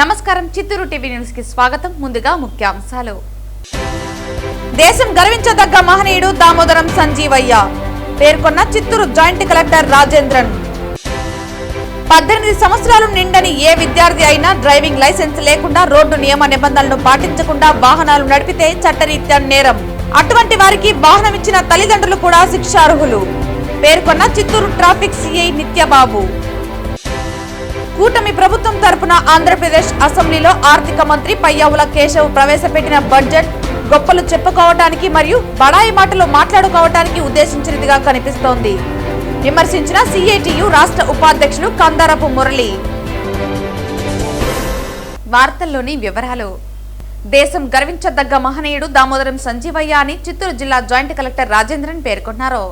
నమస్కారం, Chittoor TV news కి స్వాగతం. ముందుగా ముఖ్యాంశాలు. దేశం గర్వించదగ్గ మహనీయుడు దామోదరం సంజీవయ్య పేర్కొన్న చిత్తూరు జాయింట్ కలెక్టర్ రాజేంద్రన్. 18 సంవత్సరాలు నిండని ఏ విద్యార్థి అయినా డ్రైవింగ్ లైసెన్స్ లేకుండా రోడ్డు నియమ నిబంధనలను పాటించకుండా వాహనాలు నడిపితే చట్టరీత్యా నేరం. అటువంటి వారికి వాహనం ఇచ్చిన తల్లిదండ్రులు కూడా శిక్షార్హులు పేర్కొన్న చిత్తూరు ట్రాఫిక్ సిఐ నిత్యబాబు. కూటమి ప్రభుత్వం తరపున ఆంధ్రప్రదేశ్ అసెంబ్లీలో ఆర్థిక మంత్రి పయ్యావుల కేశవ్ ప్రవేశపెట్టిన బడ్జెట్ గొప్పలు చెప్పుకోవడానికి మరియు బడాయి మాటలు మాట్లాడుకోవడానికి ఉద్దేశించినదిగా కనిపిస్తోంది విమర్శించిన సిఐటియు రాష్ట్ర ఉపాధ్యక్షులు కందారపు మురళి. వార్తల్లోని వివరాలు. దేశం గర్వించదగ్గ మహనీయుడు దామోదరం సంజీవయ్య అని చిత్తూరు జిల్లా జాయింట్ కలెక్టర్ రాజేంద్రన్ పేర్కొన్నారు.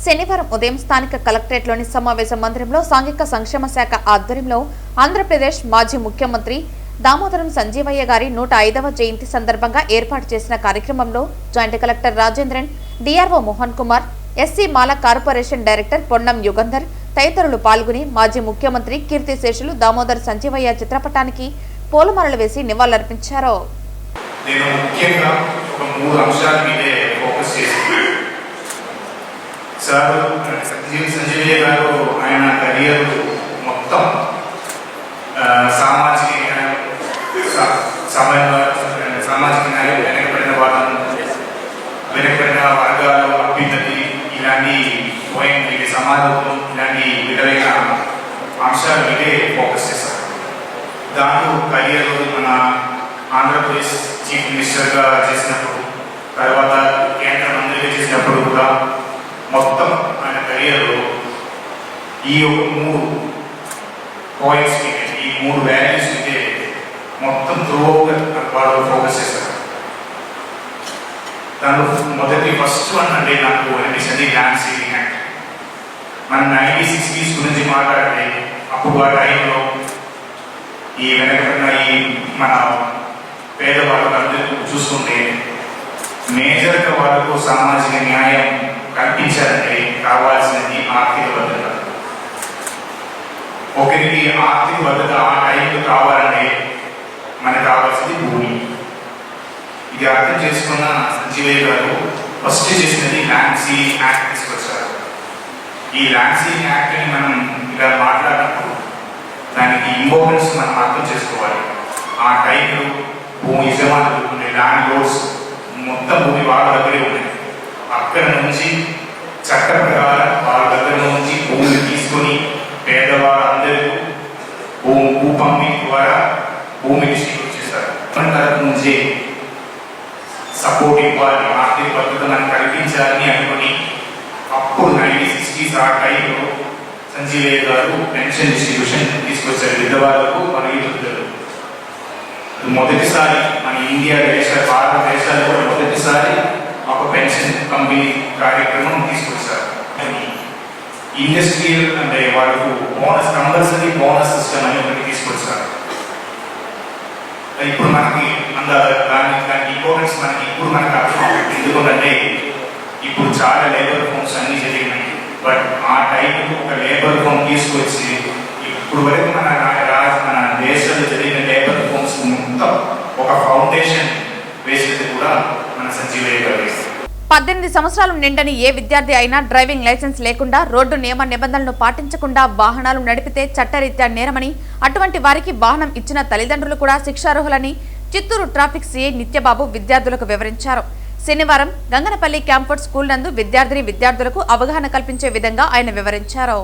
శనివారం ఉదయం స్థానిక కలెక్టరేట్లోని సమావేశ మందిరంలో సాంఘిక సంక్షేమ శాఖ ఆధ్వర్యంలో ఆంధ్రప్రదేశ్ మాజీ ముఖ్యమంత్రి దామోదరం సంజీవయ్య గారి 105వ జయంతి సందర్భంగా ఏర్పాటు చేసిన కార్యక్రమంలో joint collector Rajendran, DRO Mohan Kumar, SC Mala corporation director Ponnam Yugandhar తదితరులు పాల్గొని మాజీ ముఖ్యమంత్రి కీర్తిశేషులు దామోదర్ సంజీవయ్య చిత్రపటానికి పూలమాలలు వేసి నివాళులర్పించారు. సంజీవయ్య గారు ఆయన కెరియర్ మొత్తం సామాజిక న్యాయం, వెనకబడిన వర్గాలు అభ్యున్నతి, ఇలాంటి సమాజంలో ఇలాంటి విధమైన అంశాల మీదే ఫోకస్ చేశారు. దాంట్లో కెరియర్ మన ఆంధ్రప్రదేశ్ చీఫ్ మినిస్టర్గా చేసినప్పుడు, తర్వాత కేంద్ర మంత్రిగా చేసినప్పుడు కూడా మొత్తం ఆయన కెరియర్లో ఈ 3 పాయింట్స్ మీద, ఈ 3 వాల్యూస్ మీద మొత్తం త్రూఅవుట్ ఫోకస్ చేశారు. దాంట్లో ఫస్ట్ వన్ అంటే నాకు అనిపిస్తుంది ల్యాండ్ సీలింగ్ యాక్ట్. మనం 1960s గురించి మాట్లాడితే అప్పుడు ఆ టైంలో ఈ వెనకబడిన ఈ మన పేదవాళ్ళకు అందరూ చూసుకుంటే మేజర్గా వాళ్ళకు సామాజిక న్యాయం కల్పించాలంటే కావాల్సినది ఆర్థిక భద్రత. ఒకరికి ఆర్థిక భద్రత ఆ టైంలో కావాలంటే మనకు కావాల్సింది భూమి. ఇది అర్థం చేసుకున్న సంజీవయ్య గారు ఫస్ట్ చేసినది ల్యాండ్ సీలింగ్ యాక్ట్ తీసుకొచ్చారు. ఈ ల్యాండ్ సీలింగ్ యాక్ట్ని మనం ఇలా మాట్లాడినప్పుడు దానికి ఇంపార్టెన్స్ మనం అర్థం చేసుకోవాలి. ఆ టైంలో భూమి యజమానులు ఉండే ల్యాండ్ లోడ్స్ మొత్తం భూమి వాళ్ళ దగ్గరే ఉన్నాయి. అక్కడ నుంచి చట్ట ప్రకారం వాళ్ళ దగ్గర నుంచి భూమిని తీసుకొని పేదవాళ్ళందరూ భూ పంపిణీ ద్వారా భూమి డిస్ట్రిబ్యూట్ చేస్తారు. మన తరఫు నుంచి సపోర్ట్ ఇవ్వాలి, ఆర్థిక భద్రత మనకు కల్పించాలని అనుకుని అప్పుడు 1960s ఆ టైంలో సంజీవయ్య గారు పెన్షన్ డిస్ట్రిబ్యూషన్ తీసుకొచ్చారు విధవాళ్ళకు మరియు వృద్ధులకు. మొదటిసారి మన భారతదేశాల్లో కూడా మొదటిసారి ఒక పెన్షన్ పంపిణీ కార్యక్రమం తీసుకొచ్చారు. ఇండస్ట్రియల్ అంటే వాళ్ళకు బోనస్, కంపల్సరీ బోనస్ సిస్టమ్ అని ఒకటి తీసుకొచ్చారు. ఇప్పుడు మనకి దానికి ఇంపార్టెన్స్ మనకి ఇప్పుడు మనకు అర్థం అవుతుంది. ఎందుకంటే ఇప్పుడు చాలా లేబర్ ఫోమ్స్ అన్నీ జరిగినాయి. బట్ ఆ టైంలో ఒక లేబర్ ఫోమ్ తీసుకొచ్చి ఇప్పుడు వరకు మన దేశంలో జరిగిన లేబర్ ఫోమ్స్ మొత్తం ఒక ఫౌండేషన్ వేసేది కూడా మన సంజీవయ్య గారు. 18 సంవత్సరాలు నిండని ఏ విద్యార్థి అయినా డ్రైవింగ్ లైసెన్స్ లేకుండా రోడ్డు నియమ నిబంధనలను పాటించకుండా వాహనాలు నడిపితే చట్టరీత్యా నేరమని, అటువంటి వారికి వాహనం ఇచ్చిన తల్లిదండ్రులు కూడా శిక్షార్హులని చిత్తూరు ట్రాఫిక్ సిఐ నిత్యబాబు విద్యార్థులకు వివరించారు. శనివారం గంగనపల్లి క్యాంపస్ స్కూల్ నందు విద్యార్థులకు అవగాహన కల్పించే విధంగా ఆయన వివరించారు.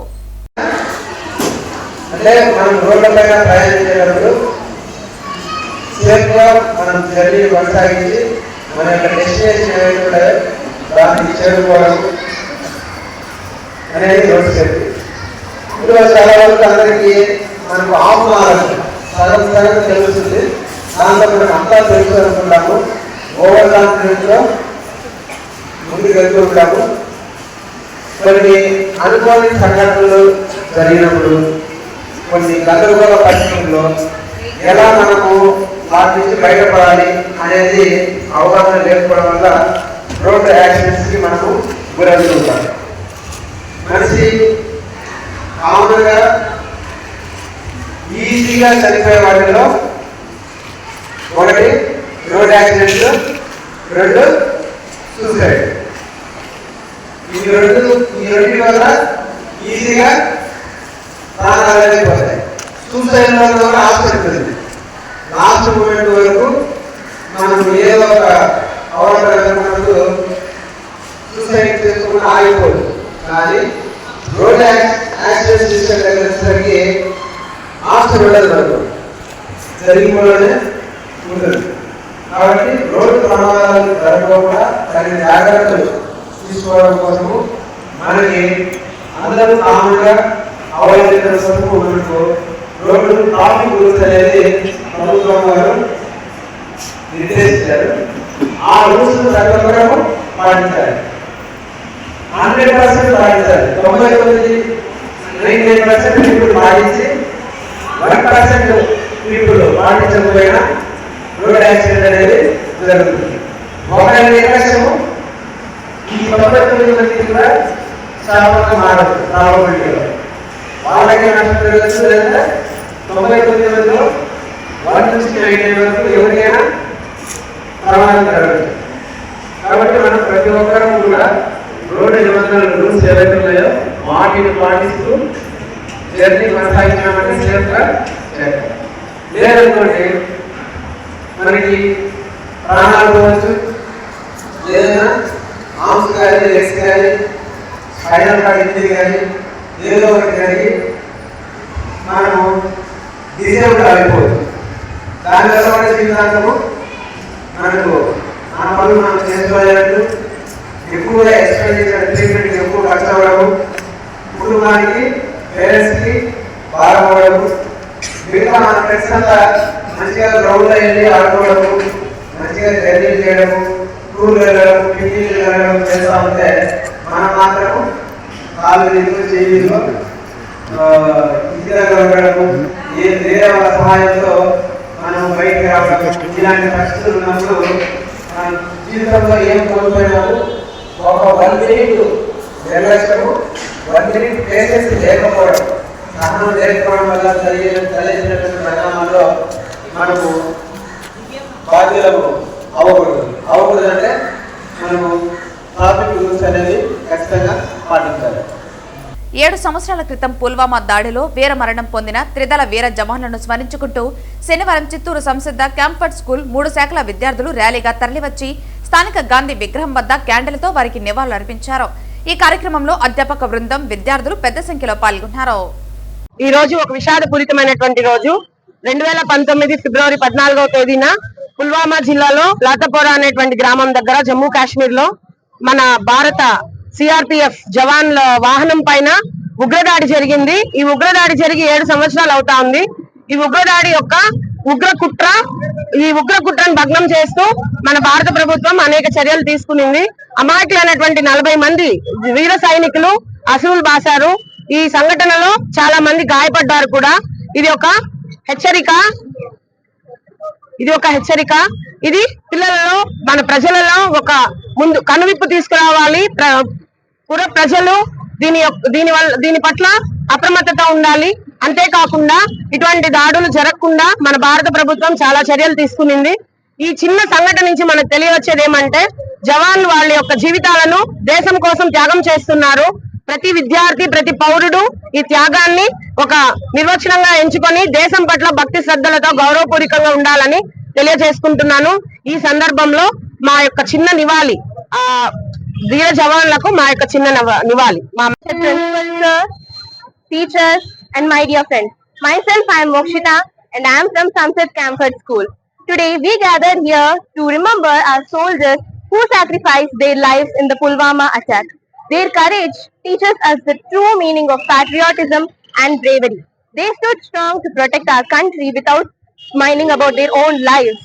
మన యొక్క డెస్టినేషన్ ఏదైతే దానికి చేరుకోవడం అనేది రోడ్ సేఫ్టీ. ఇందులో చాలా వరకు అందరికీ మనకు ఆత్మాలకు సగం తెలుస్తుంది. దాంట్లో మనకు అంతా తెలుసు అనుకుంటాము. ఓవర్ కాన్ఫిడెన్స్లో ముందుకు వెళ్తూ ఉంటాము. కొన్ని అనుకోని సంఘటనలు జరిగినప్పుడు, కొన్ని గందరగోళ పరిస్థితుల్లో ఎలా మనము వాటి నుంచి బయటపడాలి అనేది అవగాహన లేకపోవడం వల్ల రోడ్డు యాక్సిడెంట్స్కి మనము గురవుతుంటాం. మనిషి కామన్గా ఈజీగా చనిపోయే వాటిలో ఒకటి రోడ్ యాక్సిడెంట్, రెండు సూసైడ్. ఈ రెండింటి వల్ల ఈజీగా ప్రాణాలు అయిపోతాయి. సూసైడ్ వల్ల కూడా ఆశిస్తుంది. లాస్ట్ మూమెంట్ వరకు మనం ఏదో ఒక అవసరాలకు సూసైడ్ చేసుకుని ఆగిపోదు. కానీ రోడ్ యాక్సిడెంట్ సిస్టమ్ దగ్గర వచ్చేసరికి ఆప్షన్ ఉండదు, మనకు జరిగిపోవడమే ఉంటుంది. కాబట్టి రోడ్డు ప్రమాదాలు జరగకుండా తగిన జాగ్రత్తలు తీసుకోవడం కోసము మనకి అందరూ కామన్గా అవైలబుల్ కోసము మనకు రోడ్డు ట్రాఫిక్ రూల్స్ అనేది ప్రభుత్వం వారు నిర్దేశించారు. ఆ రూల్స్ ప్రకారం పాటించాలి. 100% పాటించాలి. 99% పీపుల్ పాటించి 1% పీపుల్ పాటించకపోయినా రోడ్ యాక్సిడెంట్ అనేది జరుగుతుంది. ఒకరి నిర్లక్ష్యము ఈ 99 మంది కూడా శాపంగా మారదు. ప్రాబబిలిటీలో వాళ్ళకి నష్టం జరగచ్చు, లేదా 99 మందిలో 1 నుంచి 99 వరకు ఎవరికైనా ప్రమాదం జరగచ్చు. కాబట్టి మనం ప్రతి ఒక్కరూ కూడా రోడ్డు నిబంధనలు రూల్స్ ఏవైతే ఉన్నాయో వాటిని పాటిస్తూ జర్నీ కొనసాగించడానికి సేఫ్గా చేయాలి. లేదనుకోండి మనకి ప్రాణాలు పోవచ్చు, ఏదైనా ఆర్మ్స్ కానీ, లెగ్స్ కానీ, స్పైనల్ కార్డ్ ఇంజరీ కానీ ఏదో ఒకటి కానీ మనము డిసేబుల్ అయిపోవచ్చు. దానివల్ల కూడా జీవితాంతము మనకు మన పనులు మనం చేసుకోలేనట్టు, ఎక్కువగా ఎక్స్పెండిచర్ ట్రీట్మెంట్ ఎక్కువ ఖర్చు అవ్వడము, కుటుంబానికి పేరెంట్స్కి భారం అవ్వడము, మిగతా మన ఫ్రెండ్స్ అంతా మంచిగా గ్రౌండ్లో వెళ్ళి ఆడుకోవడము, మంచిగా జర్నీ చేయడము, టూర్లు వెళ్ళడం, పిక్నిక్లు వెళ్ళడం చేస్తూ ఉంటే మనం మాత్రం కాలు చేయిలో ఇద్దరుగా ఉండడము, వేరే వాళ్ళ సహాయంతో మనం బయటకు రావడం, ఇలాంటి పరిస్థితులు ఉన్నప్పుడు మన జీవితంలో ఏం కోల్పోయినాము. ఒక 1 minute నిర్లక్ష్యము, 1 minute పేషెన్స్ లేకపోవడం, సహనం లేకపోవడం వల్ల తెలియజేసినటువంటి పరిణామాల్లో మనము బాధ్యులము అవ్వకూడదు అంటే మనము ట్రాఫిక్ రూల్స్ అనేది ఖచ్చితంగా పాటించాలి. 7 సంవత్సరాల క్రితం పుల్వామా దాడిలో వీర మరణం పొందిన త్రిదళ వీర జవాన్లను స్మరించుకుంటూ శనివారం చిత్తూరు సంసిద్ధ క్యాంపర్డ్ స్కూల్ 3 శాఖల విద్యార్థులు ర్యాలీగా తరలివచ్చి స్థానిక గాంధీ విగ్రహం వద్ద క్యాండిల్తో వారికి నివాళులర్పించారు. ఈ కార్యక్రమంలో అధ్యాపక బృందం, విద్యార్థులు పెద్ద సంఖ్యలో పాల్గొన్నారు. ఈ రోజు ఒక విషాదపూరితమైనటువంటి రోజు. 2019 ఫిబ్రవరి 14వ తేదీన పుల్వామా జిల్లాలో లాతపోరా అనేటువంటి గ్రామం దగ్గర జమ్మూ కాశ్మీర్ లో మన భారత సిఆర్పిఎఫ్ జవాన్ల వాహనం పైన ఉగ్రదాడి జరిగింది. ఈ ఉగ్రదాడి జరిగి 7 సంవత్సరాలు అవుతా ఉంది. ఈ ఉగ్రదాడి యొక్క ఉగ్రకుట్రను భగ్నం చేస్తూ మన భారత ప్రభుత్వం అనేక చర్యలు తీసుకునింది. అమాయకులైనటువంటి 40 మంది వీర సైనికులు అసువులు బాసారు. ఈ సంఘటనలో చాలా మంది గాయపడ్డారు కూడా. ఇది ఒక హెచ్చరిక. ఇది పిల్లలలో, మన ప్రజలలో ఒక ముందు కనువిప్పు తీసుకురావాలి. ప్రజలు దీని పట్ల అప్రమత్తత ఉండాలి. అంతేకాకుండా ఇటువంటి దాడులు జరగకుండా మన భారత ప్రభుత్వం చాలా చర్యలు తీసుకునింది. ఈ చిన్న సంఘటన నుంచి మనకు తెలియవచ్చేది ఏమంటే, జవాన్లు వాళ్ళ యొక్క జీవితాలను దేశం కోసం త్యాగం చేస్తున్నారు. ప్రతి విద్యార్థి, ప్రతి పౌరుడు ఈ త్యాగాన్ని ఒక నిర్వచనంగా ఎంచుకొని దేశం పట్ల భక్తి శ్రద్ధలతో గౌరవపూరితంగా ఉండాలని తెలియజేసుకుంటున్నాను. ఈ సందర్భంలో మా యొక్క చిన్న నివాళి, వీర జవాన్లకు మా యొక్క చిన్న నివాళి. మా Principal sir, teachers and my dear friends. Myself, I am Mokshita and I am from Samsid Camford School. Today we gathered here to remember our soldiers who sacrificed their lives in the Pulwama attack. Their courage teaches us the true meaning of patriotism and bravery. They stood strong to protect our country without minding about their own lives.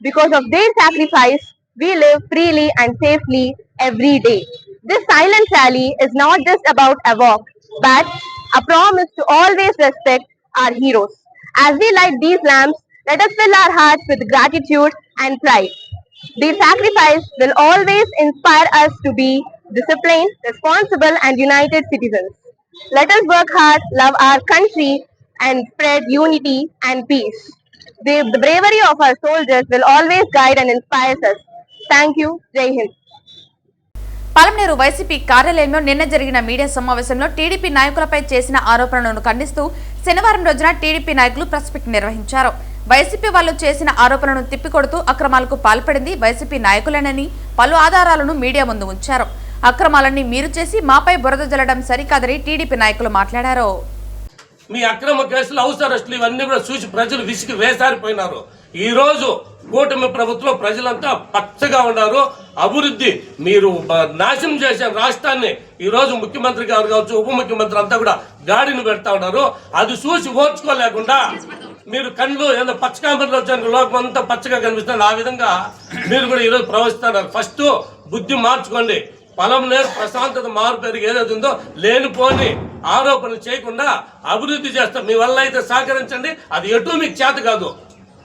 Because of their sacrifice, we live freely and safely every day. This silent rally is not just about a walk, but a promise to always respect our heroes. As we light these lamps, let us fill our hearts with gratitude and pride. Their sacrifice will always inspire us to be disciplined, responsible and united citizens. Let us work hard, love our country and spread unity and peace. The bravery of our soldiers will always guide and inspire us. Thank you. Jai Hind. Palamaneru YCP కార్యాలయంలో నిన్న జరిగిన media సమావేశంలో TDP నాయకులపై చేసిన ఆరోపణలను ఖండిస్తూ శనివారం రోజున టీడీపీ నాయకులు ప్రెస్ మీట్ నిర్వహించారు. వైసీపీ వాళ్ళు చేసిన ఆరోపణలను తిప్పికొడుతూ అక్రమాలకు పాల్పడింది వైసీపీ నాయకులేనని పలు ఆధారాలను మీడియా ముందు ఉంచారు. అక్రమాలన్నీ మీరు చేసి మాపై బురద జల్లడం సరికాదని టీడీపీ నాయకులు మాట్లాడారు. మీ అక్రమ కేసులు హౌస్ అరెస్టులు ఇవన్నీ కూడా చూసి ప్రజలు విసిగి వేసారిపోయినారు. ఈ రోజు కూటమి ప్రభుత్వం ప్రజలంతా పచ్చగా ఉన్నారు. అభివృద్ధి మీరు నాశనం చేసే రాష్ట్రాన్ని ఈ రోజు ముఖ్యమంత్రి గారు కావచ్చు, ఉప ముఖ్యమంత్రి అంతా కూడా గాడిని పెడతా ఉన్నారు. అది చూసి ఓర్చుకోలేకుండా మీరు కళ్ళు ఏదో పచ్చకాంబరిలో వచ్చిన లోకం అంతా పచ్చగా కనిపిస్తున్నారు. ఆ విధంగా మీరు కూడా ఈరోజు ప్రవహిస్తున్నారు. ఫస్ట్ బుద్ధి మార్చుకోండి. పలమనేరు ప్రశాంతత మారు పెరిగి ఏదైతే ఉందో లేనిపోని ఆరోపణలు చేయకుండా అభివృద్ధి చేస్తాం. మీ వల్ల అయితే సహకరించండి. అది ఎటు మీకు చేత కాదు.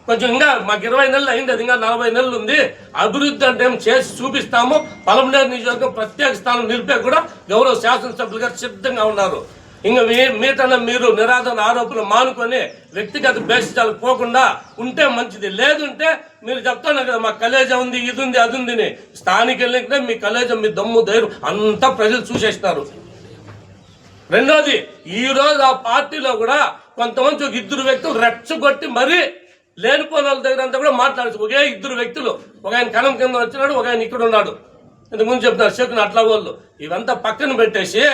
కొంచెం ఇంకా మాకు 20 నెలలు అయింది, అది ఇంకా 40 నెలలు ఉంది. అభివృద్ధి అంటే చేసి చూపిస్తాము. పలమనేరు నియోజకవర్గం ప్రత్యేక స్థానం నిలిపే కూడా గౌరవ శాసనసభ్యులు గారు సిద్ధంగా ఉన్నారు. ఇంకా మీటన మీరు నిరాధన ఆరోపణలు మానుకొని వ్యక్తిగత బేసిసాలకు పోకుండా ఉంటే మంచిది. లేదంటే మీరు చెప్తాను కదా మా కలేజా ఉంది, ఇది ఉంది, అది ఉంది. స్థానిక ఎన్నికనే మీ కలేజా, మీ దమ్ము ధైర్యం అంతా ప్రజలు చూసేస్తున్నారు. రెండోది, ఈ రోజు ఆ పార్టీలో కూడా కొంతమంది ఒక 2 వ్యక్తులు రెచ్చగొట్టి మరీ లేనిపోయిన వాళ్ళ దగ్గర అంతా కూడా మాట్లాడచ్చు. ఒకే 2 వ్యక్తులు, ఒక ఆయన కణం కింద వచ్చినాడు, ఒక ఆయన ఇక్కడ ఉన్నాడు. ఇంతకుముందు చెప్తున్నారు శకుని అట్లా వాళ్ళు. ఇవంతా పక్కన పెట్టేసి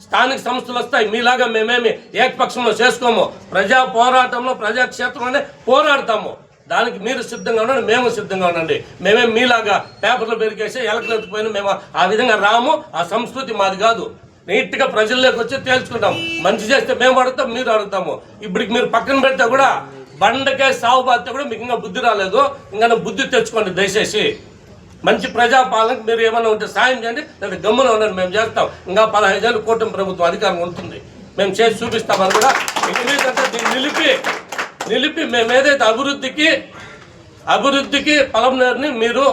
స్థానిక సంస్థలు వస్తాయి. మీలాగా మేమేమి ఏకపక్షంలో చేసుకోము. ప్రజా పోరాటంలో ప్రజాక్షేత్రంలోనే పోరాడతాము. దానికి మీరు సిద్ధంగా ఉండండి, మేము సిద్ధంగా ఉండండి. మేమేం మీలాగా పేపర్లు పెరిగేసి ఎలకలు ఎత్తుకుపోయినా మేము ఆ విధంగా రాము. ఆ సంస్కృతి మాది కాదు. నీట్గా ప్రజల్లోకి వచ్చి తేల్చుకుంటాం. మంచి చేస్తే మేము అడుగుతాం, మీరు అడుగుతాము. ఇప్పటికి మీరు పక్కన పెడితే కూడా బండకే సాగు బాధ్యత కూడా మీకు ఇంకా బుద్ధి రాలేదు. ఇంకా బుద్ధి తెచ్చుకోండి దయచేసి. మంచి ప్రజాపాలనకు మీరు ఏమైనా ఉంటే సాయం చేయండి, లేదా గమ్మున ఉండండి, మేము చేస్తాం. ఇంకా 15 ఏళ్ళు కూటమి ప్రభుత్వం అధికారం ఉంటుంది, మేము చేసి చూపిస్తామని కూడా. ఇక మీదంటే దీన్ని నిలిపి మేము ఏదైతే అభివృద్ధికి పలమనేరుని మీరు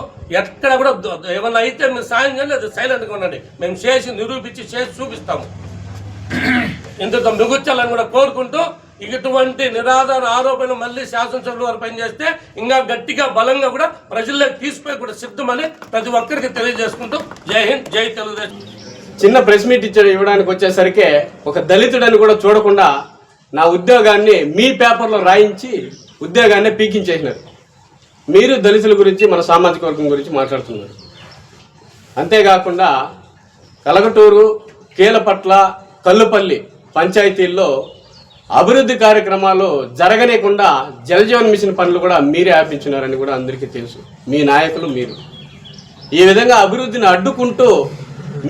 ఎక్కడ కూడా ఏమన్నా అయితే మీరు సాయం చేయండి, లేదా సైలెంట్గా ఉండండి. మేము చేసి నిరూపించి చేసి చూపిస్తాము. ఇంతతో మిగుర్చాలని కూడా కోరుకుంటూ, ఇటువంటి నిరాధార ఆరోపణలు మళ్ళీ శాసనసభ్యుల వారు పనిచేస్తే ఇంకా గట్టిగా బలంగా కూడా ప్రజల్లోకి తీసుకుపోయి కూడా సిద్ధమని ప్రతి ఒక్కరికి తెలియజేసుకుంటూ జై హింద్, జై తెలుగుదేశం. చిన్న ప్రెస్ మీట్ ఇవ్వడానికి వచ్చేసరికి ఒక దళితుడని కూడా చూడకుండా నా ఉద్యోగాన్ని మీ పేపర్లో రాయించి ఉద్యోగాన్ని పీకించేసినారు. మీరు దళితుల గురించి, మన సామాజిక వర్గం గురించి మాట్లాడుతున్నారు. అంతేకాకుండా కలగటూరు, కీలపట్ల, కల్లుపల్లి పంచాయతీల్లో అభివృద్ధి కార్యక్రమాలు జరగనేకుండా జలజీవన్ మిషన్ పనులు కూడా మీరే ఆపించినారని కూడా అందరికీ తెలుసు. మీ నాయకులు మీరు ఈ విధంగా అభివృద్ధిని అడ్డుకుంటూ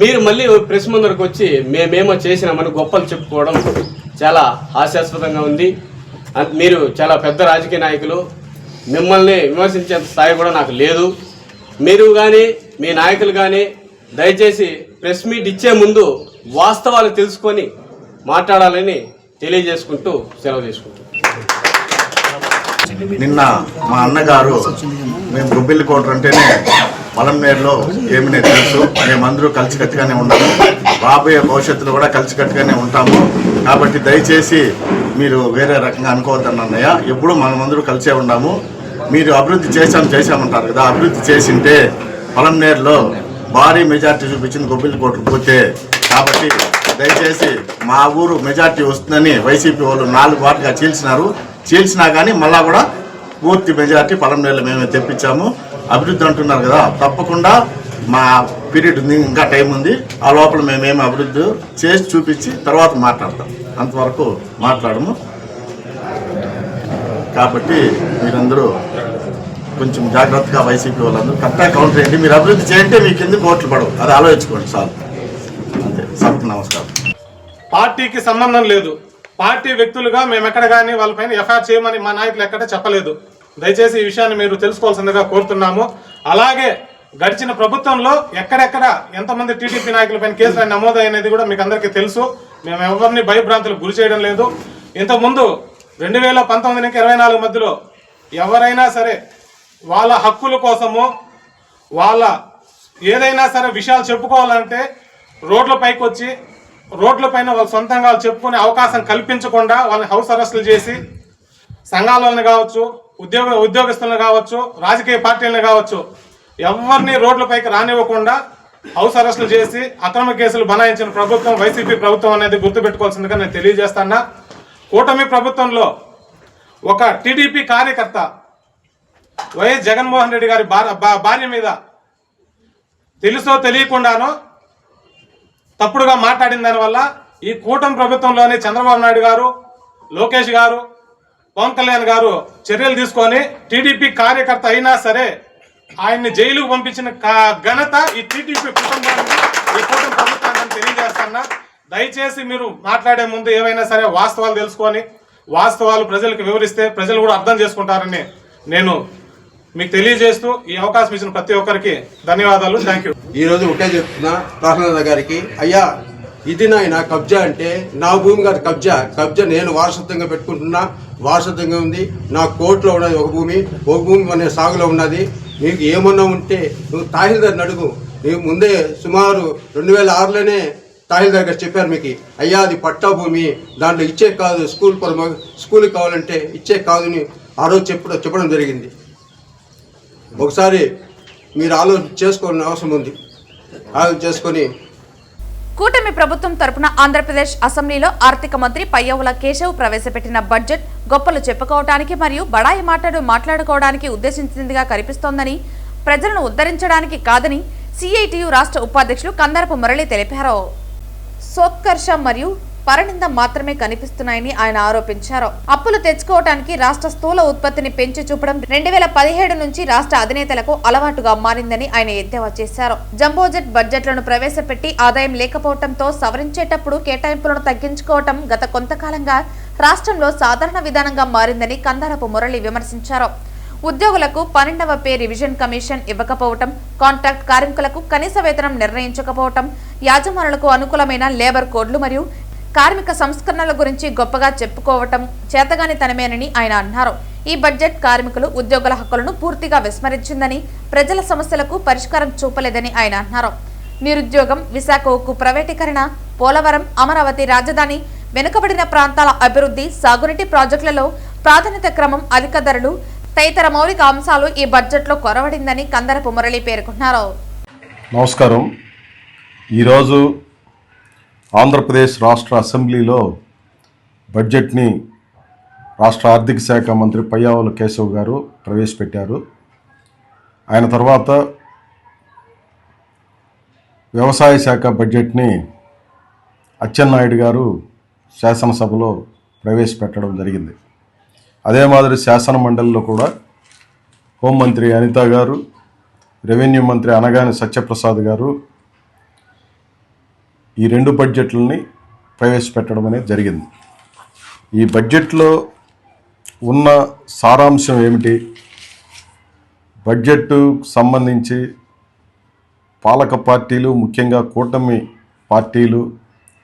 మీరు మళ్ళీ ప్రెస్ ముందరకు వచ్చి మేమేమో చేసినామని గొప్పలు చెప్పుకోవడం చాలా హాస్యాస్పదంగా ఉంది. మీరు చాలా పెద్ద రాజకీయ నాయకులు, మిమ్మల్ని విమర్శించే స్థాయి కూడా నాకు లేదు. మీరు కానీ మీ నాయకులు కానీ దయచేసి ప్రెస్ మీట్ ఇచ్చే ముందు వాస్తవాలు తెలుసుకొని మాట్లాడాలని తెలియజేసుకుంటూ సెలవు తీసుకుంటాం. నిన్న మా అన్నగారు, మేము గుబ్బిల్లి కోట అంటేనే పలమనేరులో ఏమినే తెలుసు, మేమందరూ కలిసికట్టుగానే ఉన్నాము, రాబోయే భవిష్యత్తులో కూడా కలిసికట్టుగానే ఉంటాము. కాబట్టి దయచేసి మీరు వేరే రకంగా అనుకోవద్దని అన్నయ్య. ఎప్పుడూ మనమందరూ కలిసే ఉన్నాము. మీరు అభివృద్ధి చేశామంటారు కదా, అభివృద్ధి చేసింటే పలమనేరులో భారీ మెజార్టీ చూపించింది గుబ్బిల్లి కోటకు పోతే. కాబట్టి దయచేసి మా ఊరు మెజార్టీ వస్తుందని వైసీపీ వాళ్ళు 4 వార్డుగా చీల్చినా కానీ మళ్ళా కూడా పూర్తి మెజార్టీ పలమనేరులో మేమే తెప్పించాము. అభివృద్ధి అంటున్నారు కదా, తప్పకుండా మా పీరియడ్ ఉంది, ఇంకా టైం ఉంది. ఆ లోపల మేమేమి అభివృద్ధి చేసి చూపించి తర్వాత మాట్లాడతాం. అంతవరకు మాట్లాడము. కాబట్టి మీరందరూ కొంచెం జాగ్రత్తగా, వైసీపీ వాళ్ళందరూ కరెక్ట్గా కౌంటర్ చేయండి. మీరు అభివృద్ధి చేయంటే మీకు ఎందుకు ఓట్లు పడవు, అది ఆలోచించుకోండి సార్. అంతే. సభకు నమస్కారం. పార్టీకి సంబంధం లేదు. పార్టీ వ్యక్తులుగా మేము ఎక్కడ కానీ వాళ్ళపైన ఎఫ్ఐఆర్ చేయమని మా నాయకులు ఎక్కడ చెప్పలేదు. దయచేసి ఈ విషయాన్ని మీరు తెలుసుకోవాల్సిందిగా కోరుతున్నాము. అలాగే గడిచిన ప్రభుత్వంలో ఎక్కడెక్కడ ఎంతమంది టీడీపీ నాయకులపైన కేసులు నమోదైనది కూడా మీకు అందరికీ తెలుసు. మేము ఎవరిని భయభ్రాంతులకు గురి చేయడం లేదు. ఇంతకుముందు 2019 నుంచి 24 మధ్యలో ఎవరైనా సరే వాళ్ళ హక్కుల కోసము, వాళ్ళ ఏదైనా సరే విషయాలు చెప్పుకోవాలంటే రోడ్లపైకి వచ్చి రోడ్లపైన వాళ్ళ సొంతంగా చెప్పుకునే అవకాశం కల్పించకుండా వాళ్ళని హౌస్ అరెస్టులు చేసి సంఘాలను కావచ్చు, ఉద్యోగస్తులను కావచ్చు, రాజకీయ పార్టీలను కావచ్చు, ఎవరిని రోడ్లపైకి రానివ్వకుండా హౌస్ అరెస్టులు చేసి అక్రమ కేసులు బనాయించిన ప్రభుత్వం వైసీపీ ప్రభుత్వం అనేది గుర్తుపెట్టుకోవాల్సిందిగా నేను తెలియజేస్తాను. కూటమి ప్రభుత్వంలో ఒక టీడీపీ కార్యకర్త వైఎస్ జగన్మోహన్ రెడ్డి గారి భార్య మీద తెలుసో తెలియకుండానో తప్పుడుగా మాట్లాడిన దానివల్ల ఈ కూటమి ప్రభుత్వంలోని చంద్రబాబు నాయుడు గారు, లోకేష్ గారు, పవన్ కళ్యాణ్ గారు చర్యలు తీసుకొని టీడీపీ కార్యకర్త అయినా సరే ఆయన్ని జైలుకు పంపించిన ఘనత ఈ టీడీపీ కుటుంబానికి, ఈ కూటమి ప్రభుత్వాన్ని తెలియజేస్తున్నా. దయచేసి మీరు మాట్లాడే ముందు ఏవైనా సరే వాస్తవాలు తెలుసుకొని వాస్తవాలు ప్రజలకు వివరిస్తే ప్రజలు కూడా అర్థం చేసుకుంటారని నేను మీకు తెలియజేస్తూ ఈ అవకాశం ఇచ్చిన ప్రతి ఒక్కరికి ధన్యవాదాలు. Thank you. ఈరోజు ఒకే చెప్తున్నా ప్రహ్లాద గారికి, అయ్యా ఇది నా కబ్జా అంటే నా భూమి గారి కబ్జా నేను వారసత్వంగా పెట్టుకుంటున్నా. వారసత్వంగా ఉంది. నా కోర్టులో ఉన్నది ఒక భూమి మన సాగులో ఉన్నది. నీకు ఏమన్నా ఉంటే నువ్వు తహసీల్దార్ని అడుగు. నీకు ముందే సుమారు 2006లోనే తహసీల్దార్ గారు చెప్పారు మీకు, అయ్యా అది పట్టా భూమి, దాంట్లో ఇచ్చే కాదు, స్కూల్కి కావాలంటే ఇచ్చే కాదని ఆ రోజు చెప్పడం జరిగింది. ఒకసారి మీరు ఆలోచన చేసుకోవాలని అవసరం ఉంది. ఆలోచన చేసుకొని కూటమి ప్రభుత్వం తరపున ఆంధ్రప్రదేశ్ అసెంబ్లీలో ఆర్థిక మంత్రి పయ్యవుల కేశవ్ ప్రవేశపెట్టిన బడ్జెట్ గొప్పలు చెప్పుకోవడానికి మరియు బడాయి మాటలు మాట్లాడుకోవడానికి ఉద్దేశించిందిగా కనిపిస్తోందని, ప్రజలను ఉద్ధరించడానికి కాదని సిఐటియు రాష్ట్ర ఉపాధ్యక్షులు కందరపు మురళి తెలిపారు. సోత్కర్ష మరియు పరనింద మాత్రమే కనిపిస్తున్నాయని ఆయన ఆరోపించారు. అప్పులు తెచ్చుకోవడానికి రాష్ట్ర స్థూల ఉత్పత్తిని పెంచి చూపడం 2017 నుంచి రాష్ట్ర అధినేతలకు అలవాటుగా మారిందని ఆయన ఎద్దేవా చేశారు. జంబోజెట్ బడ్జెట్లను ప్రవేశపెట్టి ఆదాయం లేకపోవడంతో సవరించేటప్పుడు కేటాయింపులను తగ్గించుకోవటం గత కొంతకాలంగా రాష్ట్రంలో సాధారణ విధానంగా మారిందని కందరపు మురళి విమర్శించారు. ఉద్యోగులకు 12వ పే రివిజన్ కమిషన్ ఇవ్వకపోవటం, కాంట్రాక్ట్ కార్మికులకు కనీస వేతనం నిర్ణయించకపోవటం, యాజమానులకు అనుకూలమైన లేబర్ కోడ్లు మరియు కార్మిక సంస్కరణల గురించి గొప్పగా చెప్పుకోవటం చేతగానితనమేనని ఆయన అన్నారు. ఈ బడ్జెట్ కార్మికులు, ఉద్యోగుల హక్కులను పూర్తిగా విస్మరించిందని, ప్రజల సమస్యలకు పరిష్కారం చూపలేదని ఆయన అన్నారు. నిరుద్యోగం, విశాఖ ఉక్కు ప్రైవేటీకరణ, పోలవరం, అమరావతి రాజధాని, వెనుకబడిన ప్రాంతాల అభివృద్ధి, సాగునీటి ప్రాజెక్టులలో ప్రాధాన్యత క్రమం, అధిక ధరలు తదితర మౌలిక అంశాలు ఈ బడ్జెట్లో కొరవడిందని కందరపు మురళి పేర్కొన్నారు. నమస్కారం. ఈరోజు ఆంధ్రప్రదేశ్ రాష్ట్ర అసెంబ్లీలో బడ్జెట్ని రాష్ట్ర ఆర్థిక శాఖ మంత్రి పయ్యావుల కేశవ్ గారు ప్రవేశపెట్టారు. ఆయన తర్వాత వ్యవసాయ శాఖ బడ్జెట్ని అచ్చెన్నాయుడు గారు శాసనసభలో ప్రవేశపెట్టడం జరిగింది. అదే మాదిరి శాసన మండలిలో కూడా హోంమంత్రి అనిత గారు, రెవెన్యూ మంత్రి అనగాని సత్యప్రసాద్ గారు ఈ 2 బడ్జెట్లని ప్రవేశపెట్టడం అనేది జరిగింది. ఈ బడ్జెట్లో ఉన్న సారాంశం ఏమిటి? బడ్జెట్కు సంబంధించి పాలక పార్టీలు, ముఖ్యంగా కూటమి పార్టీలు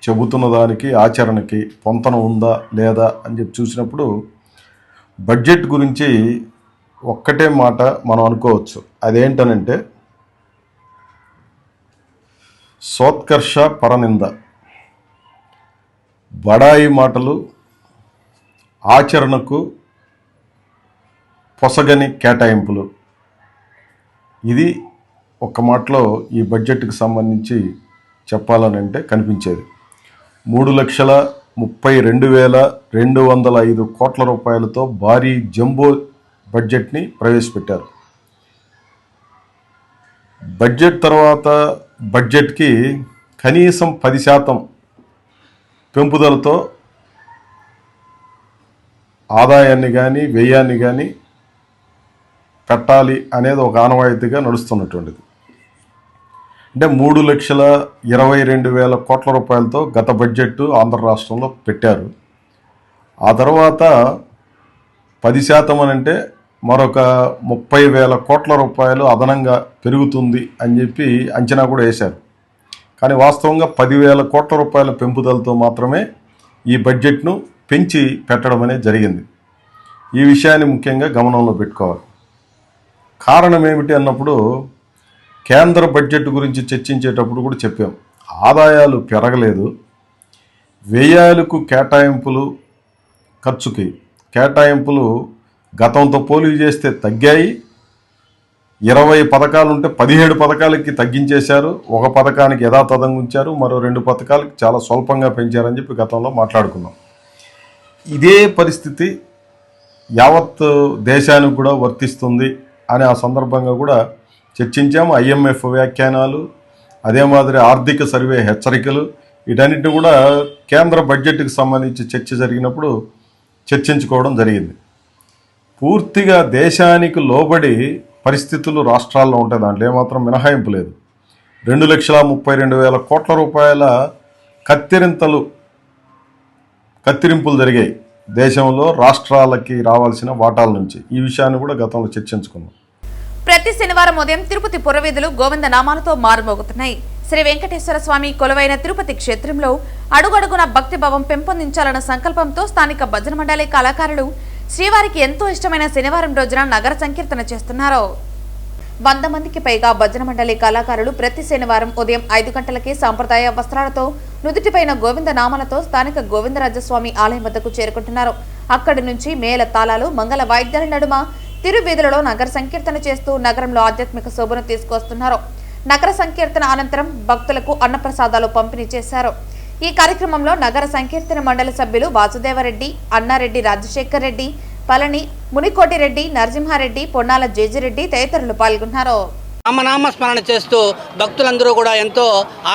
చెబుతున్న దానికి ఆచరణకి పొంతన ఉందా లేదా అని చెప్పి చూసినప్పుడు బడ్జెట్ గురించి ఒక్కటే మాట మనం అనుకోవచ్చు. అదేంటనంటే సోత్కర్ష పరనింద, బడాయి మాటలు, ఆచరణకు పొసగని కేటాయింపులు. ఇది ఒక్క మాటలో ఈ బడ్జెట్కి సంబంధించి చెప్పాలనంటే కనిపించేది. 3,32,205 కోట్ల రూపాయలతో భారీ జంబో బడ్జెట్ని ప్రవేశపెట్టారు. బడ్జెట్ తర్వాత బడ్జెట్కి కనీసం 10% పెంపుదలతో ఆదాయాన్ని కానీ వ్యయాన్ని కానీ పెట్టాలి అనేది ఒక ఆనవాయితీగా నడుస్తున్నటువంటిది. అంటే 3,22,000 కోట్ల రూపాయలతో గత బడ్జెట్ ఆంధ్ర రాష్ట్రంలో పెట్టారు. ఆ తర్వాత 10% అని అంటే మరొక 30,000 కోట్ల రూపాయలు అదనంగా పెరుగుతుంది అని చెప్పి అంచనా కూడా వేశారు. కానీ వాస్తవంగా 10,000 కోట్ల రూపాయల పెంపుదలతో మాత్రమే ఈ బడ్జెట్ను పెంచి పెట్టడం అనేది జరిగింది. ఈ విషయాన్ని ముఖ్యంగా గమనంలో పెట్టుకోవాలి. కారణం ఏమిటి అన్నప్పుడు కేంద్ర బడ్జెట్ గురించి చర్చించేటప్పుడు కూడా చెప్పాం. ఆదాయాలు పెరగలేదు, వ్యయాలకు కేటాయింపులు ఖర్చుకి కేటాయింపులు గతంతో పోలిక చేస్తే తగ్గాయి. 20 పథకాలు ఉంటే 17 పథకాలకి తగ్గించేశారు. ఒక పథకానికి యథాతథంగా ఉంచారు, మరో 2 పథకాలకి చాలా స్వల్పంగా పెంచారని చెప్పి గతంలో మాట్లాడుకున్నాం. ఇదే పరిస్థితి యావత్ దేశానికి కూడా వర్తిస్తుంది అని ఆ సందర్భంగా కూడా చర్చించాము. IMF వ్యాఖ్యానాలు, అదే మాదిరి ఆర్థిక సర్వే హెచ్చరికలు, వీటన్నిటిని కూడా కేంద్ర బడ్జెట్కి సంబంధించి చర్చ జరిగినప్పుడు చర్చించుకోవడం జరిగింది. పూర్తిగా దేశానికి లోబడి పరిస్థితులు రాష్ట్రాల్లో ఉంటాయి, దాంట్లో ఏమాత్రం మినహాయింపు లేదు. 2,32,000 కోట్ల రూపాయల కత్తిరింపులు జరిగాయి దేశంలో రాష్ట్రాలకి రావాల్సిన వాటాల నుంచి. ఈ విషయాన్ని కూడా గతంలో చర్చించుకున్నాం. ప్రతి శనివారం ఉదయం తిరుపతి పురవీధులు గోవింద నామాలతో మారుమోగుతున్నాయి. శ్రీ వెంకటేశ్వర స్వామి కొలువైన తిరుపతి క్షేత్రంలో అడుగడుగున భక్తిభావం పెంపొందించాలన్న సంకల్పంతో స్థానిక భజన మండలి కళాకారులు శ్రీవారికి ఎంతో ఇష్టమైన శనివారం రోజున నగర సంకీర్తన చేస్తున్నారు. 100 మందికి పైగా భజన మండలి కళాకారులు ప్రతి శనివారం ఉదయం 5 గంటలకి సాంప్రదాయ వస్త్రాలతో నుదుటిపైన గోవింద నామాలతో స్థానిక గోవిందరాజస్వామి ఆలయం వద్దకు చేరుకుంటున్నారు. అక్కడి నుంచి మేళ తాళాలు, మంగళ వాయిద్యాల నడుమ తిరువీధులలో నగర సంకీర్తన చేస్తూ నగరంలో ఆధ్యాత్మిక శోభను తీసుకొస్తున్నారు. నగర సంకీర్తన అనంతరం భక్తులకు అన్నప్రసాదాలు పంపిణీ చేశారు. ఈ కార్యక్రమంలో నగర సంకీర్తన మండలి సభ్యులు వాసుదేవరెడ్డి, అన్నారెడ్డి, రాజశేఖర్ రెడ్డి, పళని, మునికోటిరెడ్డి, నరసింహారెడ్డి, పొన్నాల జేజిరెడ్డి తదితరులు పాల్గొన్నారు. రామనామ స్మరణ చేస్తూ భక్తులందరూ కూడా ఎంతో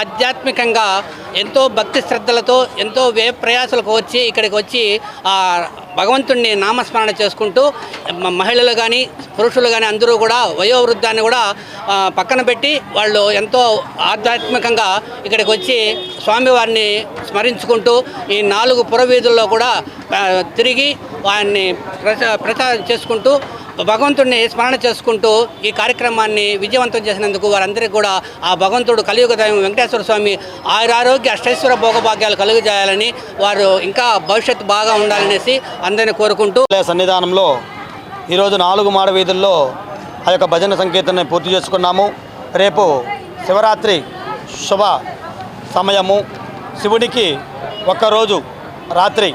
ఆధ్యాత్మికంగా, ఎంతో భక్తి శ్రద్ధలతో, ఎంతో వ్యయ ప్రయాసాలకు వచ్చి ఇక్కడికి వచ్చి భగవంతుడిని నామస్మరణ చేసుకుంటూ మహిళలు కానీ పురుషులు కానీ అందరూ కూడా వయోవృద్ధాన్ని కూడా పక్కన పెట్టి వాళ్ళు ఎంతో ఆధ్యాత్మికంగా ఇక్కడికి వచ్చి స్వామివారిని స్మరించుకుంటూ ఈ 4 పురవీధుల్లో కూడా తిరిగి వారిని ప్రచారం చేసుకుంటూ భగవంతుడిని స్మరణ చేసుకుంటూ ఈ కార్యక్రమాన్ని విజయవంతం చేసినందుకు వారందరికీ కూడా ఆ భగవంతుడు కలియుగ దైవం వెంకటేశ్వర స్వామి ఆయురారోగ్య అష్టైశ్వర భోగభాగ్యాలు కలుగజేయాలని, వారు ఇంకా భవిష్యత్తు బాగా ఉండాలనేసి అందరినీ కోరుకుంటూ సన్నిధానంలో ఈరోజు 4 మాడ వీధుల్లో ఆ యొక్క భజన సంకీర్తనని పూర్తి చేసుకున్నాము. రేపు శివరాత్రి శుభ సమయము, శివుడికి ఒక్కరోజు రాత్రి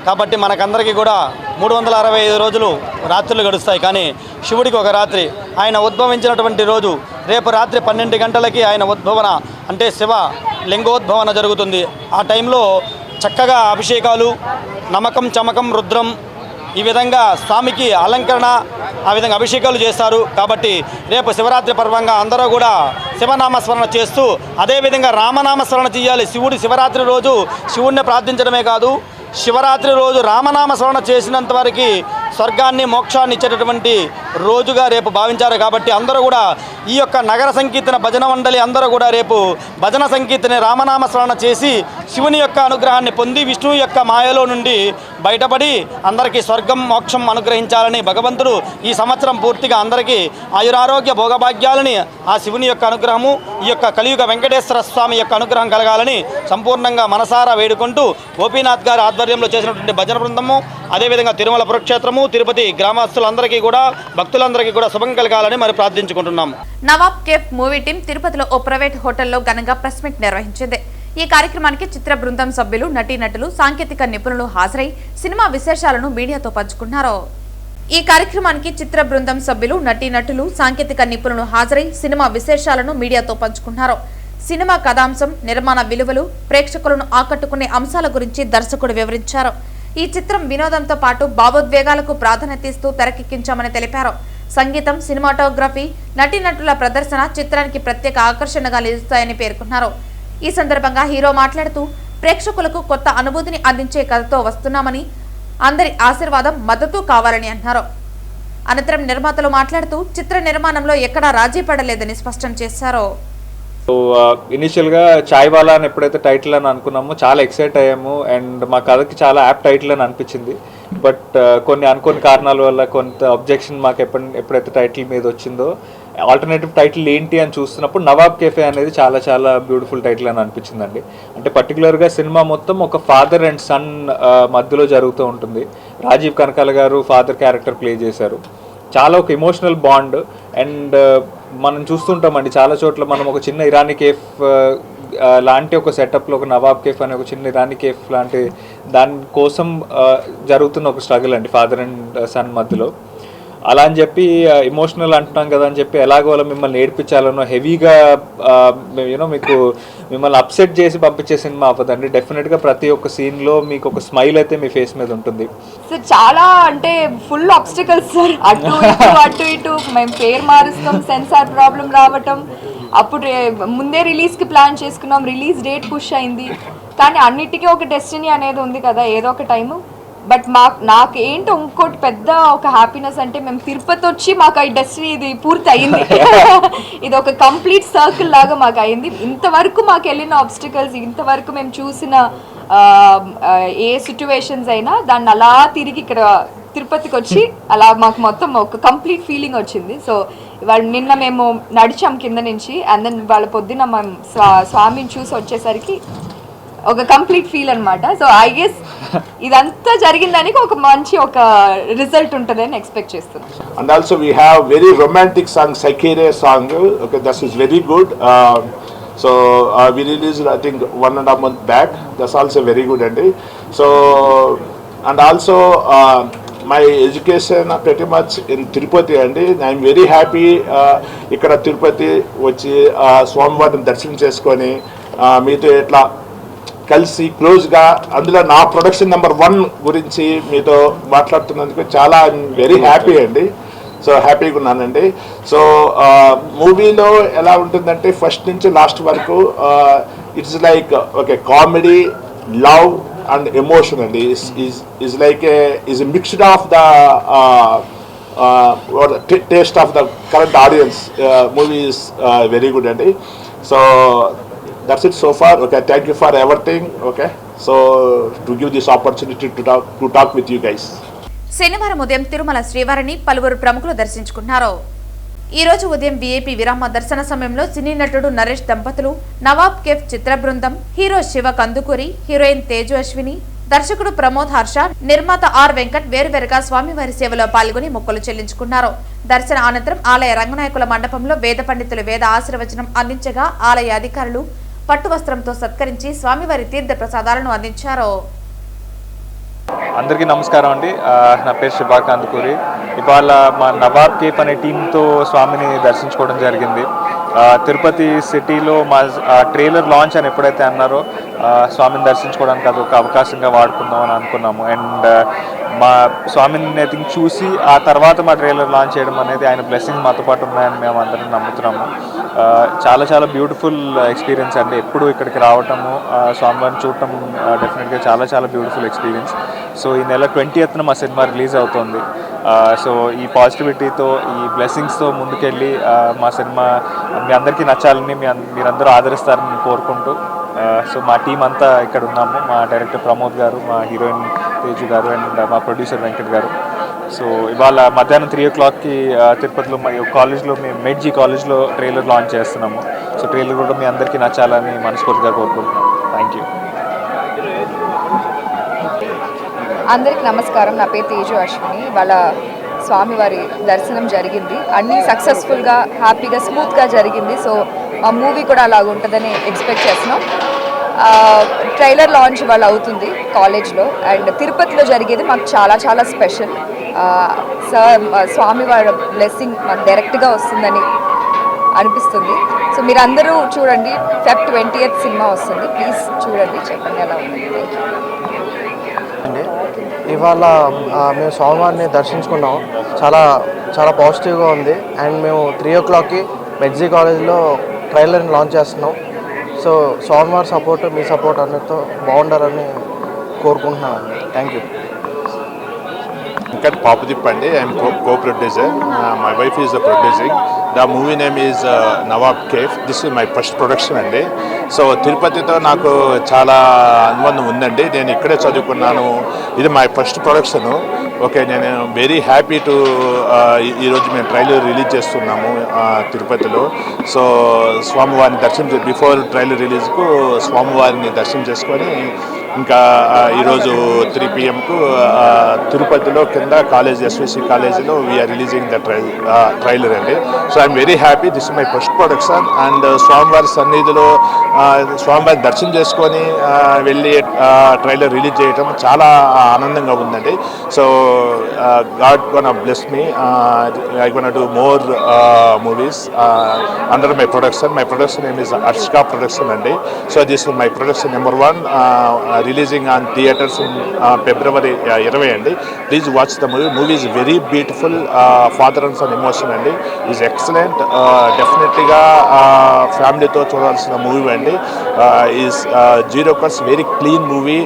కాబట్టి మనకందరికీ కూడా 365 రోజులు రాత్రులు గడుస్తాయి. కానీ శివుడికి ఒక రాత్రి, ఆయన ఉద్భవించినటువంటి రోజు రేపు రాత్రి 12 గంటలకి ఆయన ఉద్భవన అంటే శివ లింగోద్భవన జరుగుతుంది. ఆ టైంలో చక్కగా అభిషేకాలు, నమకం, చమకం, రుద్రం ఈ విధంగా స్వామికి అలంకరణ, ఆ విధంగా అభిషేకాలు చేస్తారు. కాబట్టి రేపు శివరాత్రి పర్వంగా అందరూ కూడా శివనామస్మరణ చేస్తూ అదేవిధంగా రామనామస్మరణ చేయాలి. శివుడు శివరాత్రి రోజు శివుడిని ప్రార్థించడమే కాదు, శివరాత్రి రోజు రామనామస్మరణ చేసినంత వరకు స్వర్గాన్ని, మోక్షాన్ని ఇచ్చేటటువంటి రోజుగా రేపు భావించారు. కాబట్టి అందరూ కూడా ఈ యొక్క నగర సంకీర్తన భజన మండలి అందరూ కూడా రేపు భజన సంకీర్తన రామనామస్మరణ చేసి శివుని యొక్క అనుగ్రహాన్ని పొంది విష్ణువు యొక్క మాయలో నుండి బయటపడి అందరికీ స్వర్గం, మోక్షం అనుగ్రహించాలని భగవంతుడు ఈ సంవత్సరం పూర్తిగా అందరికీ ఆయురారోగ్య భోగభాగ్యాలని ఆ శివుని యొక్క అనుగ్రహము, ఈ యొక్క కలియుగ వెంకటేశ్వర స్వామి యొక్క అనుగ్రహం కలగాలని సంపూర్ణంగా మనసారా వేడుకుంటూ గోపీనాథ్ గారి ఆధ్వర్యంలో చేసినటువంటి భజన బృందము, అదేవిధంగా తిరుమల పురక్షేత్రము, తిరుపతి గ్రామస్తులందరికీ కూడా భక్తులందరికీ కూడా శుభం కలగాలని మరి ప్రార్థించుకుంటున్నాము. నవాబ్ కేఫ్ మూవీ టీం తిరుపతిలో ఓ ప్రైవేట్ హోటల్లో ఘనంగా ప్రెస్ మీట్ నిర్వహించింది. ఈ కార్యక్రమానికి చిత్ర బృందం సభ్యులు, నటీనటులు, సాంకేతిక నిపుణులు హాజరై సినిమా విశేషాలను మీడియాతో పంచుకున్నారు. ఈ కార్యక్రమానికి చిత్ర బృందం సభ్యులు, నటీనటులు, సాంకేతిక నిపుణులు హాజరై సినిమా విశేషాలను మీడియాతో పంచుకున్నారు. సినిమా కథాంశం, నిర్మాణ విలువలు, ప్రేక్షకులను ఆకట్టుకునే అంశాల గురించి దర్శకుడు వివరించారు. ఈ చిత్రం వినోదంతో పాటు భావోద్వేగాలకు ప్రాధాన్యత ఇస్తూ తెరకెక్కించామని తెలిపారు. సంగీతం, సినిమాటోగ్రఫీ, నటీనటుల ప్రదర్శన చిత్రానికి ప్రత్యేక ఆకర్షణగా నిలుస్తాయని పేర్కొన్నారు. ఈ సందర్భంగా హీరో మాట్లాడుతూ ప్రేక్షకులకు కొత్త అనుభూతిని అందించే కథతో వస్తున్నామని, అందరి ఆశీర్వాదం, మద్దతు కావాలని అన్నారు. అనంతరం నిర్మాతలు మాట్లాడుతూ చిత్ర నిర్మాణంలో ఎక్కడా రాజీ పడలేదని స్పష్టం చేశారు. సో ఇనిషియల్గా చాయ్ వాలా అని ఎప్పుడైతే టైటిల్ అని అనుకున్నామో చాలా ఎక్సైట్ అయ్యాము అండ్ మా కథకి చాలా యాప్ టైటిల్ అని అనిపించింది. బట్ కొన్ని అనుకోని కారణాల వల్ల కొంత అబ్జెక్షన్ మాకు ఎప్పుడైతే టైటిల్ మీద వచ్చిందో ఆల్టర్నేటివ్ టైటిల్ ఏంటి అని చూస్తున్నప్పుడు నవాబ్ కేఫే అనేది చాలా చాలా బ్యూటిఫుల్ టైటిల్ అని అనిపించిందండి. అంటే పర్టికులర్గా సినిమా మొత్తం ఒక ఫాదర్ అండ్ సన్ మధ్యలో జరుగుతూ ఉంటుంది. రాజీవ్ కనకాల గారు ఫాదర్ క్యారెక్టర్ ప్లే చేశారు. చాలా ఒక ఎమోషనల్ బాండ్ అండ్ మనం చూస్తుంటామండి చాలా చోట్ల మనం ఒక చిన్న ఇరానీ కేఫ్ లాంటి ఒక సెటప్లో ఒక నవాబ్ కేఫ్ అనే ఒక చిన్న ఇరానీ కేఫ్ లాంటి దానికోసం జరుగుతున్న ఒక స్ట్రగుల్ అండి ఫాదర్ అండ్ సన్ మధ్యలో. అలా అని చెప్పి ఎమోషనల్ అంటున్నాం కదా అని చెప్పి ఎలాగో మిమ్మల్ని ఏడిపించాలనో హెవీగా మీకు మిమ్మల్ని అప్సెట్ చేసి పంపించే సినిమా అవ్వదండి. డెఫినెట్గా ప్రతి ఒక్క సీన్లో మీకు ఒక స్మైల్ అయితే మీ ఫేస్ మీద ఉంటుంది. సార్ చాలా అంటే ఫుల్ ఆబ్స్టికల్స్ సార్, అటు ఇటు మేము పేరు మారుస్తాం, సెన్సార్ ప్రాబ్లం రావటం, అప్పుడు ముందే రిలీజ్కి ప్లాన్ చేసుకున్నాం, రిలీజ్ డేట్ పుష్ అయింది. కానీ అన్నిటికీ ఒక డెస్టినీ అనేది ఉంది కదా, ఏదో ఒక టైము. బట్ నాకు ఏంటో ఇంకోటి పెద్ద ఒక హ్యాపీనెస్ అంటే మేము తిరుపతి వచ్చి మాకు ఈ డెస్టినీ ఇది పూర్తి అయింది. ఇది ఒక కంప్లీట్ సర్కిల్ లాగా మాకు అయింది. ఇంతవరకు మాకు వెళ్ళిన ఆబ్స్టికల్స్, ఇంతవరకు మేము చూసిన ఏ సిచ్యువేషన్స్ అయినా దాన్ని అలా తిరిగి ఇక్కడ తిరుపతికి వచ్చి అలా మాకు మొత్తం ఒక కంప్లీట్ ఫీలింగ్ వచ్చింది. సో ఇవాళ నిన్న మేము నడిచాం కింద నుంచి, అండ్ దెన్ వాళ్ళ పొద్దున్న మేము స్వామిని చూసి వచ్చేసరికి ఒక కంప్లీట్ ఫీల్ అన్నమాట. సో ఐ గెస్ ఇదంతా జరిగిందానికి ఒక మంచి ఒక రిజల్ట్ ఉంటుందని ఎక్స్పెక్ట్ చేస్తున్నాం. And also we have very romantic song, Saikere song. Okay, that is very good. So we released I think 1.5 month back. That's also very good and so and also my education pretty much in Tirupati and I'm very happy ikkada Tirupati vachi Swamivarini darshanam cheskoni meeto etla కలిసి క్లోజ్గా అందులో నా production number 1 గురించి మీతో మాట్లాడుతున్నందుకు చాలా very happy అండి. So హ్యాపీగా ఉన్నానండి. సో మూవీలో ఎలా ఉంటుందంటే ఫస్ట్ నుంచి లాస్ట్ వరకు it's like okay comedy, love and emotion అండి. Is like is mixed of the taste of the current audience. Movie is very good అండి. So that's it so far. Okay, thank you for everything. Okay, so to give this opportunity to talk with you guys. శనివారం ఉదయం తిరుమల శ్రీవారిని పలువురు ప్రముఖులు దర్శించుకున్నారు. ఈ రోజు ఉదయం వీఐపీ విరామ దర్శన సమయంలో సినీ నటుడు నరేష్ దంపతులు, నవాబ్ కేఫ్ చిత్ర బృందం, హీరో శివ కందుకూరి, హీరోయిన్ తేజు అశ్విని, దర్శకుడు ప్రమోద్ హర్ష, నిర్మాత ఆర్ వెంకట్ వేరువేరుగా స్వామివారి సేవలో పాల్గొని మొక్కులు చెల్లించుకున్నారు. దర్శన అనంతరం ఆలయ రంగనాయకుల మండపంలో వేద పండితులు వేద ఆశీర్వచనం అందించగా ఆలయ అధికారులు పట్టు వస్త్రంతో సత్కరించి స్వామివారి తీర్థ ప్రసాదాలను అందించారు. అందరికీ నమస్కారం అండి. నా పేరు శివ కందుకూరి. ఇవాళ మా నవాబ్ కేఫ్ అనే టీంతో స్వామిని దర్శించుకోవడం జరిగింది. తిరుపతి సిటీలో మా ట్రైలర్ లాంచ్ అని ఎప్పుడైతే అన్నారో స్వామిని దర్శించుకోవడానికి అది ఒక అవకాశంగా వాడుకుందాం అని అనుకున్నాము. అండ్ మా స్వామిని ఐ థింక్ చూసి ఆ తర్వాత మా ట్రైలర్ లాంచ్ చేయడం అనేది ఆయన బ్లెస్సింగ్ మాతో పాటు ఉన్నాయని మేము అందరం నమ్ముతున్నాము. చాలా చాలా బ్యూటిఫుల్ ఎక్స్పీరియన్స్ అండి. ఎప్పుడు ఇక్కడికి రావటము, స్వామివారిని చూడటం డెఫినెట్గా చాలా చాలా బ్యూటిఫుల్ ఎక్స్పీరియన్స్. సో ఈ నెల 20th మా సినిమా రిలీజ్ అవుతుంది. సో ఈ పాజిటివిటీతో, ఈ బ్లెస్సింగ్స్తో ముందుకెళ్ళి మా సినిమా మీ అందరికీ నచ్చాలని, మీరందరూ ఆదరిస్తారని కోరుకుంటూ సో మా టీం అంతా ఇక్కడ ఉన్నాము. మా డైరెక్టర్ ప్రమోద్ గారు, మా హీరోయిన్ తేజు గారు అండ్ మా ప్రొడ్యూసర్ వెంకట్ గారు. సో ఇవాళ మధ్యాహ్నం 3 o'clockకి తిరుపతిలో మా కాలేజ్లో, మేము మెడ్జీ కాలేజ్లో ట్రైలర్ లాంచ్ చేస్తున్నాము. సో ట్రైలర్ కూడా మీ అందరికీ నచ్చాలని మనస్ఫూర్తిగా కోరుకుంటున్నాం. Thank you. అందరికి నమస్కారం. నా పేరు తేజు అశ్విని. వాళ్ళ స్వామివారి దర్శనం జరిగింది, అన్నీ సక్సెస్ఫుల్గా, హ్యాపీగా, స్మూత్గా జరిగింది. సో ఆ మూవీ కూడా అలాగ ఉంటుందని ఎక్స్పెక్ట్ చేస్తున్నాం. ట్రైలర్ లాంచ్ ఇవాళ అవుతుంది కాలేజ్లో. అండ్ తిరుపతిలో జరిగేది మాకు చాలా చాలా స్పెషల్. స్వామివారి బ్లెస్సింగ్ మాకు డైరెక్ట్గా వస్తుందని అనిపిస్తుంది. సో మీరు అందరూ చూడండి. Feb 20th సినిమా వస్తుంది. ప్లీజ్ చూడండి, చెప్పండి ఎలా ఉంది. ఇవాళ మేము స్వామివారిని దర్శించుకున్నాం. చాలా పాజిటివ్గా ఉంది. అండ్ మేము 3 o'clockకి మెడ్జీ కాలేజ్లో ట్రైలర్ని లాంచ్ చేస్తున్నాం. సో స్వామివారి సపోర్ట్, మీ సపోర్ట్ అన్నిటితో బాగుండాలని కోరుకుంటున్నాను. Thank you. Venkat Papadip and I am co-producer. My wife is producing. The movie name is Nawab Cave. This is my first production అండి. సో తిరుపతితో నాకు చాలా అనుబంధం ఉందండి. నేను ఇక్కడే చదువుకున్నాను. ఇది మై ఫస్ట్ ప్రొడక్షను. ఓకే, నేను వెరీ హ్యాపీ టు ఈరోజు మేము ట్రైలర్ రిలీజ్ చేస్తున్నాము తిరుపతిలో. సో స్వామివారిని బిఫోర్ ట్రైలర్ రిలీజ్కు స్వామివారిని దర్శనం చేసుకొని ఇంకా ఈరోజు 3 PM తిరుపతిలో కింద కాలేజ్ ఎస్విసి కాలేజీలో వీఆర్ రిలీజింగ్ ద ట్రైలర్ అండి. So I'm very happy. This is my first production. And స్వామివారి సన్నిధిలో స్వామివారి దర్శనం చేసుకొని వెళ్ళి ట్రైలర్ రిలీజ్ చేయడం చాలా ఆనందంగా ఉందండి. So God gonna bless me. I gonna do more movies under my production. My production name is Arshika production అండి. So this is my production number 1 releasing on theatres in February 20 అండి. Please watch the movie. Movie is very beautiful. Father and son emotion అండి. Is excellent. డెఫినెట్లీగా ఫ్యామిలీతో చూడాల్సిన movie అండి. Is 0 cuts, very clean movie,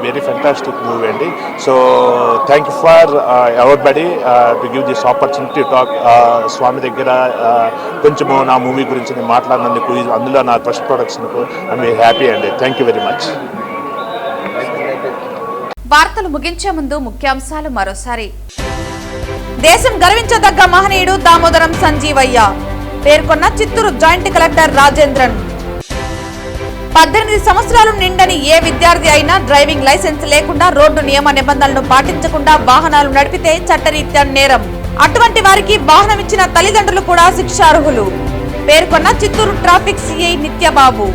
very fantastic movie అండి. So thank you for everybody to give this opportunity talk. స్వామి దగ్గర కొంచెము నా మూవీ గురించి నేను మాట్లాడినందుకు, అందులో నా ఫస్ట్ ప్రొడక్షన్కు ఐఎమ్ వెరీ హ్యాపీ అండి. Thank you very much. వార్తలు ముగించే ముందు ముఖ్యాంశాలు మరోసారి. దేశం గర్వించదగ్గ మహనీయుడు దామోదరం సంజీవయ్య పేర్కొన్న చిత్తూరు జాయింట్ కలెక్టర్ రాజేంద్రన్. 18 సంవత్సరాలు నిండని ఏ విద్యార్థి అయినా డ్రైవింగ్ లైసెన్స్ లేకుండా రోడ్డు నియమ నిబంధనలను పాటించకుండా వాహనాలు నడిపితే చట్టరీత్యా నేరం. అటువంటి వారికి వాహనం ఇచ్చిన తల్లిదండ్రులు కూడా శిక్షార్హులు పేర్కొన్న చిత్తూరు ట్రాఫిక్ సిఐ నిత్యబాబు.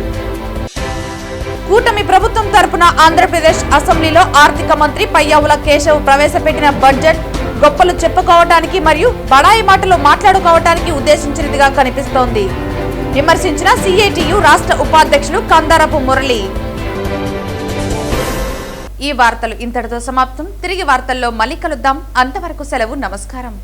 కూటమి ప్రభుత్వం తరపున ఆంధ్రప్రదేశ్ అసెంబ్లీలో ఆర్థిక మంత్రి పయ్యావుల కేశవ్ ప్రవేశపెట్టిన బడ్జెట్ గొప్పలు చెప్పుకోవటానికి మరియు బడాయి మాటలు మాట్లాడుకోవటానికి ఉద్దేశించినదిగా కనిపిస్తోంది విమర్శించిన సిఐటియు రాష్ట్ర ఉపాధ్యక్షులు కందారపు మురళి. ఈ వార్తలు ఇంతటితో సమాప్తం. తిరిగి వార్తల్లో మళ్ళీ కలుద్దాం. అంతవరకు సెలవు. నమస్కారం.